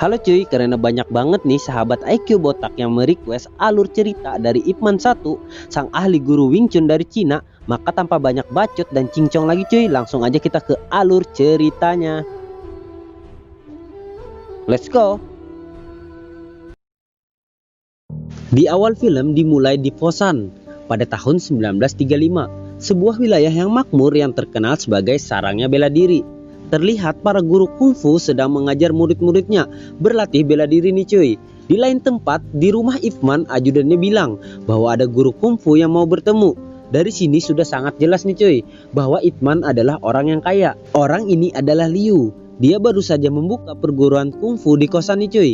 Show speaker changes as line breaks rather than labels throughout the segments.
Halo cuy, karena banyak banget nih sahabat IQ Botak yang merequest alur cerita dari Ip Man 1, sang ahli guru Wing Chun dari Cina. Maka tanpa banyak bacot dan cincong lagi cuy, langsung aja kita ke alur ceritanya. Let's go. Di awal film dimulai di Foshan pada tahun 1935, sebuah wilayah yang makmur yang terkenal sebagai sarangnya bela diri. Terlihat para guru kungfu sedang mengajar murid-muridnya berlatih bela diri nih cuy. Di lain tempat, di rumah Ip Man, ajudannya bilang bahwa ada guru kungfu yang mau bertemu. Dari sini sudah sangat jelas nih cuy, bahwa Ip Man adalah orang yang kaya. Orang ini adalah Liu. Dia baru saja membuka perguruan kungfu di kosan nih cuy.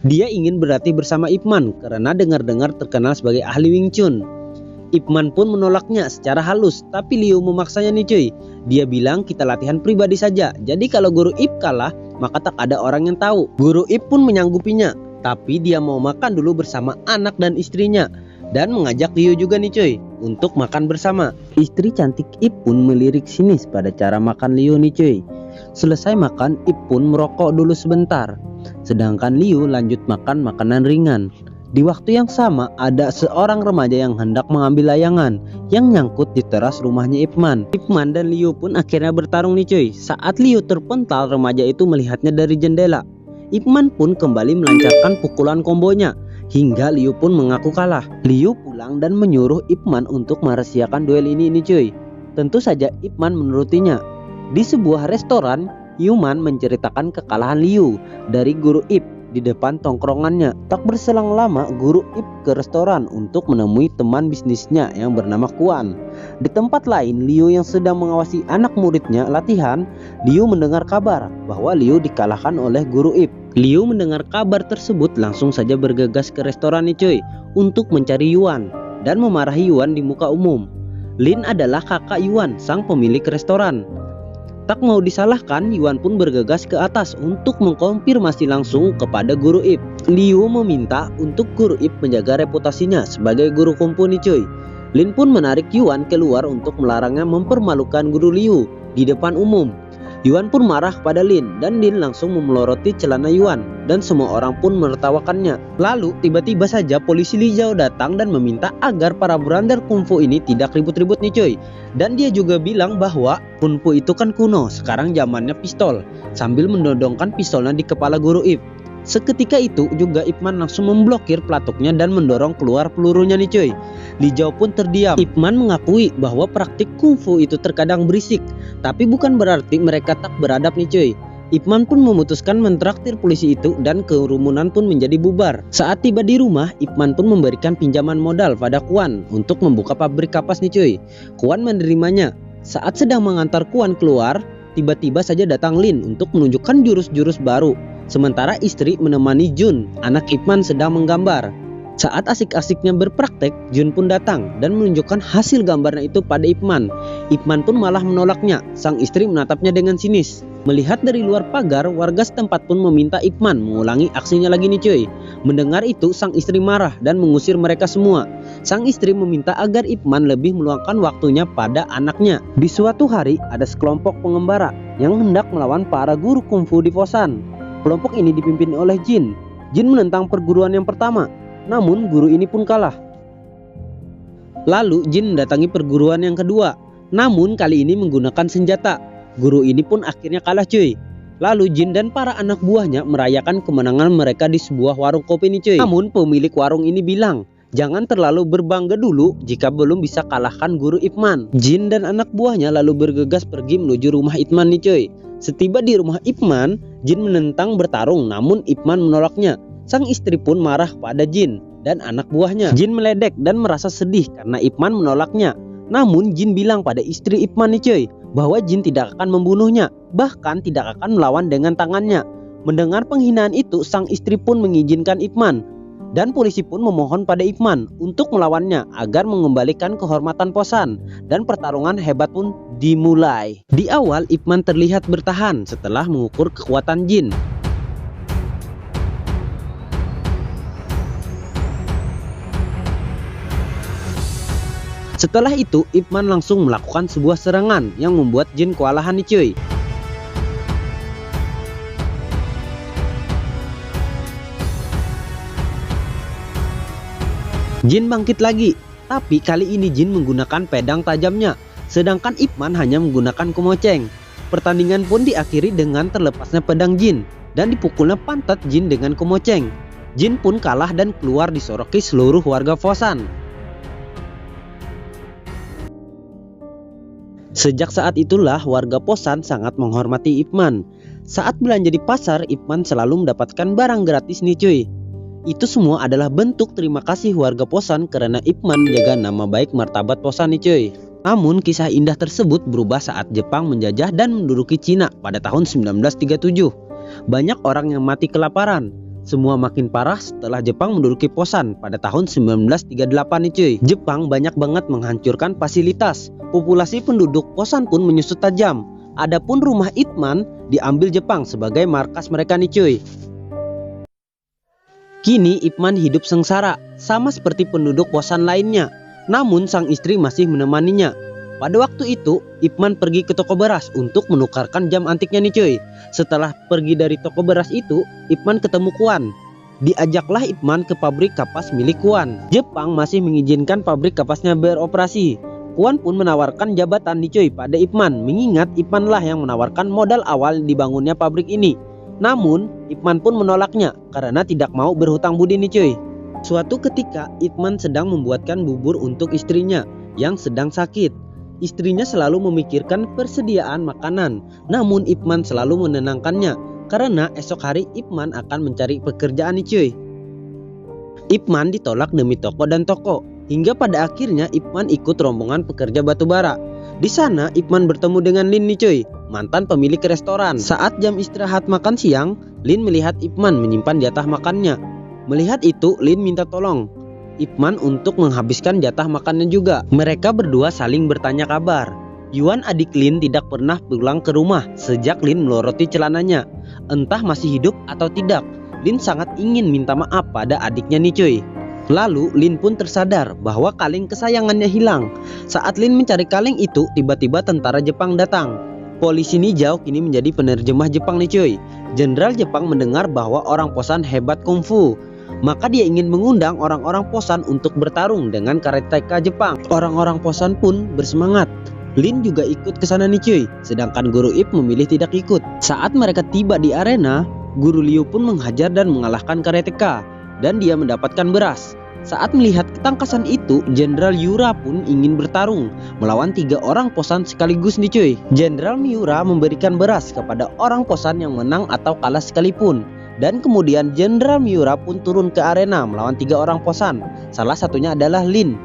Dia ingin berlatih bersama Ip Man karena dengar-dengar terkenal sebagai ahli Wing Chun. Ip Man pun menolaknya secara halus, tapi Liu memaksanya nih cuy. Dia bilang kita latihan pribadi saja, jadi kalau guru Ip kalah maka tak ada orang yang tahu. Guru Ip pun menyanggupinya, tapi dia mau makan dulu bersama anak dan istrinya. Dan mengajak Liu juga nih cuy untuk makan bersama. Istri cantik Ip pun melirik sinis pada cara makan Liu nih cuy. Selesai makan, Ip pun merokok dulu sebentar, sedangkan Liu lanjut makan makanan ringan. Di waktu yang sama, ada seorang remaja yang hendak mengambil layangan yang nyangkut di teras rumahnya Ip Man. Ip Man dan Liu pun akhirnya bertarung nih cuy. Saat Liu terpental, remaja itu melihatnya dari jendela. Ip Man pun kembali melancarkan pukulan kombonya hingga Liu pun mengaku kalah. Liu pulang dan menyuruh Ip Man untuk merahasiakan duel ini nih cuy. Tentu saja Ip Man menurutinya. Di sebuah restoran, Ip Man menceritakan kekalahan Liu dari guru Ip di depan tongkrongannya. Tak berselang lama, guru Ip ke restoran untuk menemui teman bisnisnya yang bernama Kuan. Di tempat lain, Liu yang sedang mengawasi anak muridnya latihan, Liu mendengar kabar bahwa Liu dikalahkan oleh guru Ip. Liu mendengar kabar tersebut langsung saja bergegas ke restoran nih cuy untuk mencari Yuan dan memarahi Yuan di muka umum. Lin adalah kakak Yuan, sang pemilik restoran. Tak mau disalahkan, Yuan pun bergegas ke atas untuk mengkonfirmasi langsung kepada guru Ip. Liu meminta untuk guru Ip menjaga reputasinya sebagai guru kungfu nih cuy. Lin pun menarik Yuan keluar untuk melarangnya mempermalukan guru Liu di depan umum. Yuan pun marah pada Lin dan Lin langsung memeloroti celana Yuan dan semua orang pun menertawakannya. Lalu tiba-tiba saja polisi Li Zhao datang dan meminta agar para brander kungfu ini tidak ribut-ribut nih cuy. Dan dia juga bilang bahwa kungfu itu kan kuno, sekarang zamannya pistol, sambil mendodongkan pistolnya di kepala guru Ip. Seketika itu juga Ip Man langsung memblokir pelatuknya dan mendorong keluar pelurunya nih cuy. Li Zhao pun terdiam. Ip Man mengakui bahwa praktik kungfu itu terkadang berisik, tapi bukan berarti mereka tak beradab nih cuy. Ip Man pun memutuskan mentraktir polisi itu dan kerumunan pun menjadi bubar. Saat tiba di rumah, Ip Man pun memberikan pinjaman modal pada Kuan untuk membuka pabrik kapas nih cuy. Kuan menerimanya. Saat sedang mengantar Kuan keluar, tiba-tiba saja datang Lin untuk menunjukkan jurus-jurus baru. Sementara istri menemani Jun, anak Ip Man sedang menggambar. Saat asik-asiknya berpraktek, Jun pun datang dan menunjukkan hasil gambarnya itu pada Ip Man. Ip Man pun malah menolaknya. Sang istri menatapnya dengan sinis. Melihat dari luar pagar, warga setempat pun meminta Ip Man mengulangi aksinya lagi nih cuy. Mendengar itu, sang istri marah dan mengusir mereka semua. Sang istri meminta agar Ip Man lebih meluangkan waktunya pada anaknya. Di suatu hari, ada sekelompok pengembara yang hendak melawan para guru kungfu di Foshan. Kelompok ini dipimpin oleh Jin. Jin menentang perguruan yang pertama, namun guru ini pun kalah. Lalu Jin mendatangi perguruan yang kedua, namun kali ini menggunakan senjata. Guru ini pun akhirnya kalah cuy. Lalu Jin dan para anak buahnya merayakan kemenangan mereka di sebuah warung kopi nih cuy. Namun pemilik warung ini bilang, jangan terlalu berbangga dulu jika belum bisa kalahkan guru Ip Man. Jin dan anak buahnya lalu bergegas pergi menuju rumah Ip Man nih cuy. Setiba di rumah Ip Man, Jin menentang bertarung, namun Ip Man menolaknya. Sang istri pun marah pada Jin dan anak buahnya. Jin meledek dan merasa sedih karena Ip Man menolaknya. Namun Jin bilang pada istri Ip Man nih cuy, bahwa Jin tidak akan membunuhnya, bahkan tidak akan melawan dengan tangannya. Mendengar penghinaan itu, sang istri pun mengizinkan Ip Man. Dan polisi pun memohon pada Ip Man untuk melawannya agar mengembalikan kehormatan Foshan. Dan pertarungan hebat pun dimulai. Di awal Ip Man terlihat bertahan setelah mengukur kekuatan Jin. Setelah itu Ip Man langsung melakukan sebuah serangan yang membuat Jin kewalahan nih cuy. Jin bangkit lagi, tapi kali ini Jin menggunakan pedang tajamnya, sedangkan Ip Man hanya menggunakan kemoceng. Pertandingan pun diakhiri dengan terlepasnya pedang Jin dan dipukulnya pantat Jin dengan kemoceng. Jin pun kalah dan keluar disoroki seluruh warga Fosan. Sejak saat itulah warga Fosan sangat menghormati Ip Man. Saat belanja di pasar, Ip Man selalu mendapatkan barang gratis nih cuy. Itu semua adalah bentuk terima kasih warga Fosan karena Ip Man menjaga nama baik martabat Fosan nih cuy. Namun kisah indah tersebut berubah saat Jepang menjajah dan menduduki Cina pada tahun 1937. Banyak orang yang mati kelaparan. Semua makin parah setelah Jepang menduduki Fosan pada tahun 1938 nih cuy. Jepang banyak banget menghancurkan fasilitas. Populasi penduduk Fosan pun menyusut tajam. Adapun rumah Ip Man diambil Jepang sebagai markas mereka nih cuy. Kini Ip Man hidup sengsara, sama seperti penduduk Fosan lainnya. Namun sang istri masih menemaninya. Pada waktu itu, Ip Man pergi ke toko beras untuk menukarkan jam antiknya nih cuy. Setelah pergi dari toko beras itu, Ip Man ketemu Kuan. Diajaklah Ip Man ke pabrik kapas milik Kuan. Jepang masih mengizinkan pabrik kapasnya beroperasi. Kuan pun menawarkan jabatan nih cuy pada Ip Man, mengingat Ip Man lah yang menawarkan modal awal dibangunnya pabrik ini. Namun, Ip Man pun menolaknya karena tidak mau berhutang budi nih cuy. Suatu ketika, Ip Man sedang membuatkan bubur untuk istrinya yang sedang sakit. Istrinya selalu memikirkan persediaan makanan, namun Ip Man selalu menenangkannya karena esok hari Ip Man akan mencari pekerjaan nih cuy. Ip Man ditolak demi toko dan toko, hingga pada akhirnya Ip Man ikut rombongan pekerja batubara. Di sana Ip Man bertemu dengan Lin nih cuy, mantan pemilik restoran. Saat jam istirahat makan siang, Lin melihat Ip Man menyimpan jatah makannya. Melihat itu, Lin minta tolong Ip Man untuk menghabiskan jatah makannya juga. Mereka berdua saling bertanya kabar. Yuan, adik Lin, tidak pernah pulang ke rumah sejak Lin meloroti celananya. Entah masih hidup atau tidak, Lin sangat ingin minta maaf pada adiknya nih cuy. Lalu Lin pun tersadar bahwa kaleng kesayangannya hilang. Saat Lin mencari kaleng itu, tiba-tiba tentara Jepang datang. Polisi Nijau kini menjadi penerjemah Jepang nih cuy. Jenderal Jepang mendengar bahwa orang Fosan hebat kungfu. Maka dia ingin mengundang orang-orang Fosan untuk bertarung dengan karateka Jepang. Orang-orang Fosan pun bersemangat. Lin juga ikut ke sana nih cuy, sedangkan guru Ip memilih tidak ikut. Saat mereka tiba di arena, guru Liu pun menghajar dan mengalahkan karateka, dan dia mendapatkan beras. Saat melihat ketangkasan itu, Jenderal Miura pun ingin bertarung melawan 3 orang Fosan sekaligus nih cuy. Jenderal Miura memberikan beras kepada orang Fosan yang menang atau kalah sekalipun. Dan kemudian Jenderal Miura pun turun ke arena melawan 3 orang Fosan. Salah satunya adalah Lin.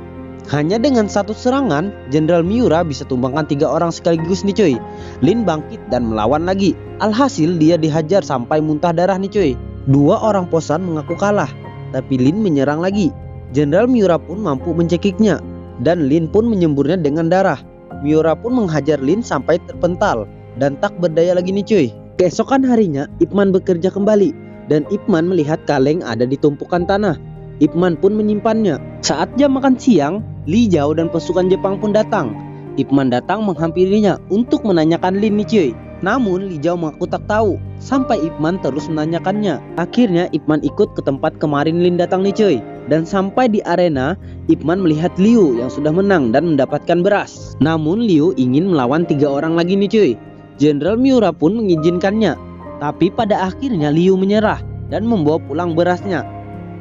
Hanya dengan satu serangan, Jenderal Miura bisa tumbangkan 3 orang sekaligus nih cuy. Lin bangkit dan melawan lagi. Alhasil dia dihajar sampai muntah darah nih cuy. 2 orang Fosan mengaku kalah, tapi Lin menyerang lagi. Jenderal Miura pun mampu mencekiknya, dan Lin pun menyemburnya dengan darah. Miura pun menghajar Lin sampai terpental dan tak berdaya lagi nih cuy. Keesokan harinya, Ip Man bekerja kembali, dan Ip Man melihat kaleng ada di tumpukan tanah. Ip Man pun menyimpannya. Saat jam makan siang, Li Jiao dan pasukan Jepang pun datang. Ip Man datang menghampirinya untuk menanyakan Lin nih cuy. Namun Li Jiao mengaku tak tahu, sampai Ip Man terus menanyakannya. Akhirnya Ip Man ikut ke tempat kemarin Lin datang nih cuy. Dan sampai di arena, Ip Man melihat Liu yang sudah menang dan mendapatkan beras. Namun Liu ingin melawan 3 orang lagi nih cuy. Jenderal Miura pun mengizinkannya. Tapi pada akhirnya Liu menyerah dan membawa pulang berasnya.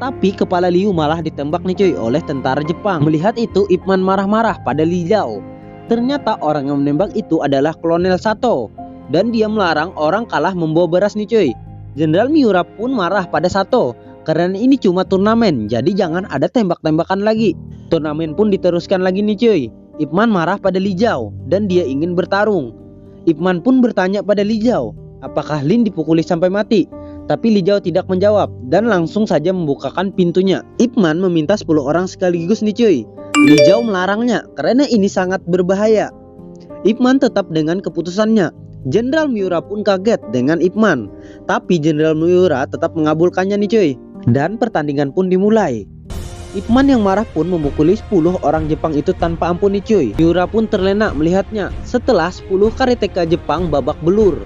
Tapi kepala Liu malah ditembak nih cuy oleh tentara Jepang. Melihat itu, Ip Man marah-marah pada Li Jiao. Ternyata orang yang menembak itu adalah Kolonel Sato, dan dia melarang orang kalah membawa beras nih cuy. Jenderal Miura pun marah pada Sato karena ini cuma turnamen, jadi jangan ada tembak-tembakan lagi. Turnamen pun diteruskan lagi nih cuy. Ip Man marah pada Li Jiao dan dia ingin bertarung. Ip Man pun bertanya pada Li Jiao, apakah Lin dipukuli sampai mati? Tapi Li Jiao tidak menjawab dan langsung saja membukakan pintunya. Ip Man meminta 10 orang sekaligus nih cuy. Li Jiao melarangnya karena ini sangat berbahaya. Ip Man tetap dengan keputusannya. Jenderal Miura pun kaget dengan Ip Man, tapi Jenderal Miura tetap mengabulkannya nih cuy. Dan pertandingan pun dimulai. Ip Man yang marah pun memukuli 10 orang Jepang itu tanpa ampun nih cuy. Miura pun terlena melihatnya setelah 10 karateka Jepang babak belur.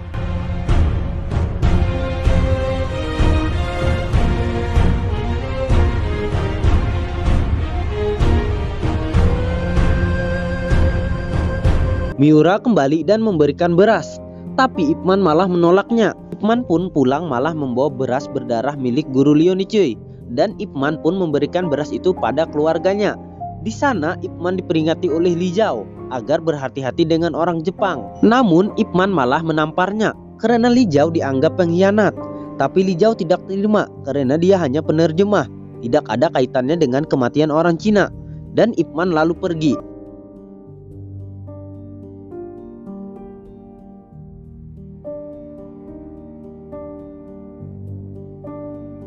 Miura kembali dan memberikan beras, tapi Ip Man malah menolaknya. Ip Man pun pulang malah membawa beras berdarah milik guru Leo nih cuy. Dan Ip Man pun memberikan beras itu pada keluarganya. Di sana Ip Man diperingati oleh Li Zhao agar berhati-hati dengan orang Jepang. Namun Ip Man malah menamparnya karena Li Zhao dianggap pengkhianat. Tapi Li Zhao tidak terima karena dia hanya penerjemah, tidak ada kaitannya dengan kematian orang Cina. Dan Ip Man lalu pergi.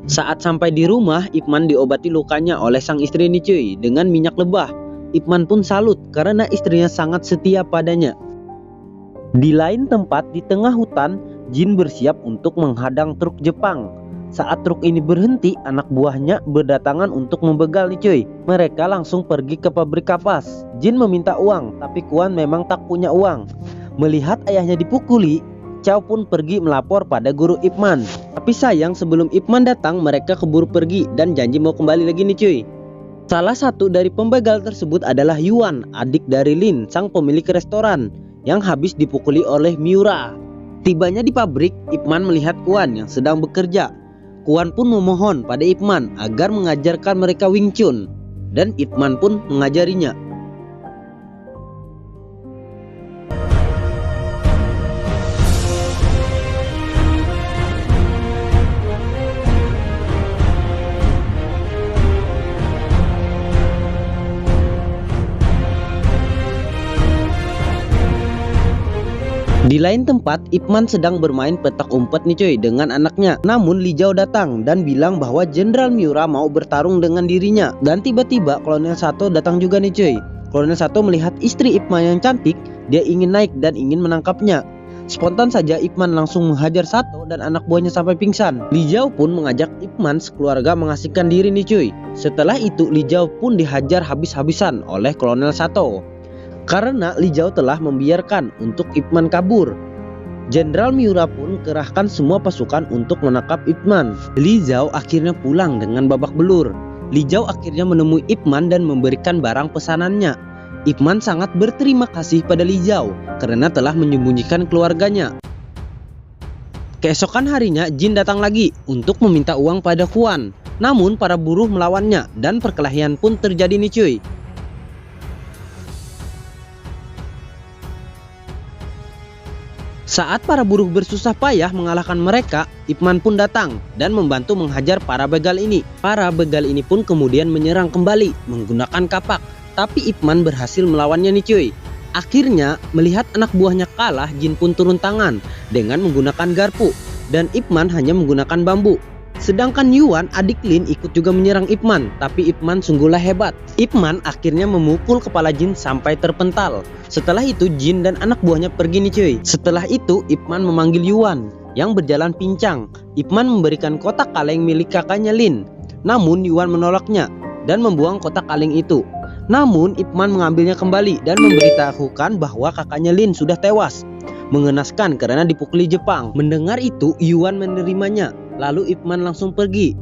Saat sampai di rumah, Ip Man diobati lukanya oleh sang istri nih cuy dengan minyak lebah. Ip Man pun salut karena istrinya sangat setia padanya. Di lain tempat di tengah hutan, Jin bersiap untuk menghadang truk Jepang. Saat truk ini berhenti, anak buahnya berdatangan untuk membegal nih cuy. Mereka langsung pergi ke pabrik kapas. Jin meminta uang, tapi Kuan memang tak punya uang. Melihat ayahnya dipukuli, Chow pun pergi melapor pada guru Ip Man. Tapi sayang sebelum Ip Man datang, mereka keburu pergi dan janji mau kembali lagi nih cuy. Salah satu dari pembegal tersebut adalah Yuan, adik dari Lin, sang pemilik restoran yang habis dipukuli oleh Miura. Tibanya di pabrik, Ip Man melihat Kuan yang sedang bekerja. Kuan pun memohon pada Ip Man agar mengajarkan mereka Wing Chun, dan Ip Man pun mengajarinya. Di lain tempat, Ip Man sedang bermain petak umpet nih cuy dengan anaknya. Namun Li Zhao datang dan bilang bahwa Jenderal Miura mau bertarung dengan dirinya. Dan tiba-tiba Kolonel Sato datang juga nih cuy. Kolonel Sato melihat istri Ip Man yang cantik, dia ingin naik dan ingin menangkapnya. Spontan saja Ip Man langsung menghajar Sato dan anak buahnya sampai pingsan. Li Zhao pun mengajak Ip Man sekeluarga mengasingkan diri nih cuy. Setelah itu Li Zhao pun dihajar habis-habisan oleh Kolonel Sato karena Li Zhao telah membiarkan untuk Ip Man kabur. Jenderal Miura pun kerahkan semua pasukan untuk menangkap Ip Man. Li Zhao akhirnya pulang dengan babak belur. Li Zhao akhirnya menemui Ip Man dan memberikan barang pesanannya. Ip Man sangat berterima kasih pada Li Zhao karena telah menyembunyikan keluarganya. Keesokan harinya Jin datang lagi untuk meminta uang pada Kuan. Namun para buruh melawannya dan perkelahian pun terjadi nih cuy. Saat para buruh bersusah payah mengalahkan mereka, Ip Man pun datang dan membantu menghajar para begal ini. Para begal ini pun kemudian menyerang kembali menggunakan kapak, tapi Ip Man berhasil melawannya nih cuy. Akhirnya melihat anak buahnya kalah, Jin pun turun tangan dengan menggunakan garpu dan Ip Man hanya menggunakan bambu. Sedangkan Yuan, adik Lin, ikut juga menyerang Ip Man, tapi Ip Man sungguhlah hebat. Ip Man akhirnya memukul kepala Jin sampai terpental. Setelah itu Jin dan anak buahnya pergi nih cuy. Setelah itu Ip Man memanggil Yuan yang berjalan pincang. Ip Man memberikan kotak kaleng milik kakaknya Lin. Namun Yuan menolaknya dan membuang kotak kaleng itu. Namun Ip Man mengambilnya kembali dan memberitahukan bahwa kakaknya Lin sudah tewas. Mengenaskan karena dipukuli Jepang. Mendengar itu Yuan menerimanya. Lalu Ip Man langsung pergi.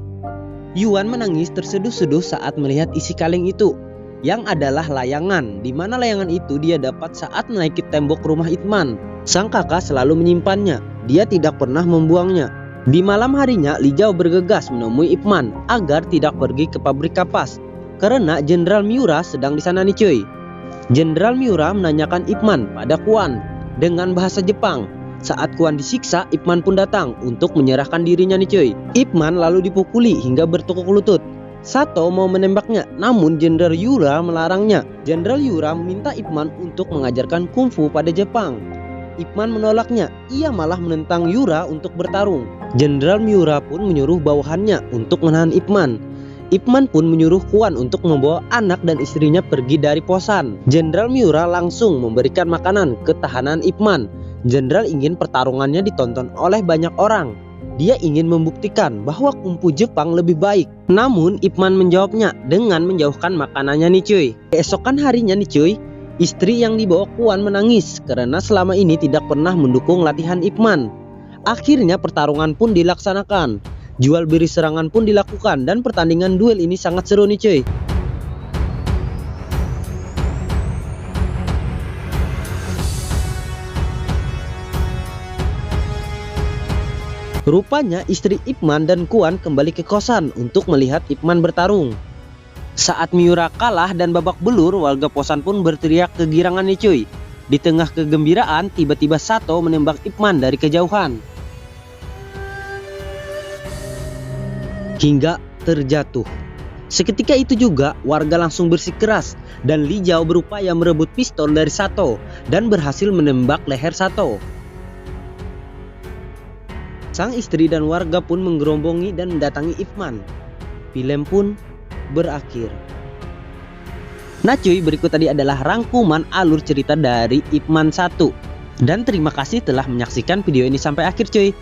Yuan menangis terseduh-seduh saat melihat isi kaleng itu, yang adalah layangan, di mana layangan itu dia dapat saat menaiki tembok rumah Ip Man. Sang kakak selalu menyimpannya, dia tidak pernah membuangnya. Di malam harinya Li Zhao bergegas menemui Ip Man agar tidak pergi ke pabrik kapas karena Jenderal Miura sedang di sana nih cuy. Jenderal Miura menanyakan Ip Man pada Kuan dengan bahasa Jepang. Saat Kuan disiksa, Ip Man pun datang untuk menyerahkan dirinya nih cuy. Ip Man lalu dipukuli hingga bertekuk lutut. Sato mau menembaknya, namun Jenderal Yura melarangnya. Jenderal Yura meminta Ip Man untuk mengajarkan kungfu pada Jepang. Ip Man menolaknya, ia malah menentang Yura untuk bertarung. Jenderal Miura pun menyuruh bawahannya untuk menahan Ip Man. Ip Man pun menyuruh Kuan untuk membawa anak dan istrinya pergi dari posan. Jenderal Miura langsung memberikan makanan ke tahanan Ip Man. Jenderal ingin pertarungannya ditonton oleh banyak orang. Dia ingin membuktikan bahwa kungfu Jepang lebih baik. Namun Ip Man menjawabnya dengan menjauhkan makanannya nih cuy. Keesokan harinya nih cuy, istri yang dibawa Kuan menangis karena selama ini tidak pernah mendukung latihan Ip Man. Akhirnya pertarungan pun dilaksanakan. Jual beli serangan pun dilakukan dan pertandingan duel ini sangat seru nih cuy. Rupanya istri Ipman dan Kuan kembali ke kosan untuk melihat Ipman bertarung. Saat Miura kalah dan babak belur, warga posan pun berteriak kegirangan nih cuy. Di tengah kegembiraan, tiba-tiba Sato menembak Ipman dari kejauhan hingga terjatuh. Seketika itu juga warga langsung bersikeras dan Li Jiao berupaya merebut pistol dari Sato dan berhasil menembak leher Sato. Sang istri dan warga pun menggerombongi dan mendatangi Ipman. Film pun berakhir. Nah cuy, berikut tadi adalah rangkuman alur cerita dari Ip Man 1. Dan terima kasih telah menyaksikan video ini sampai akhir cuy.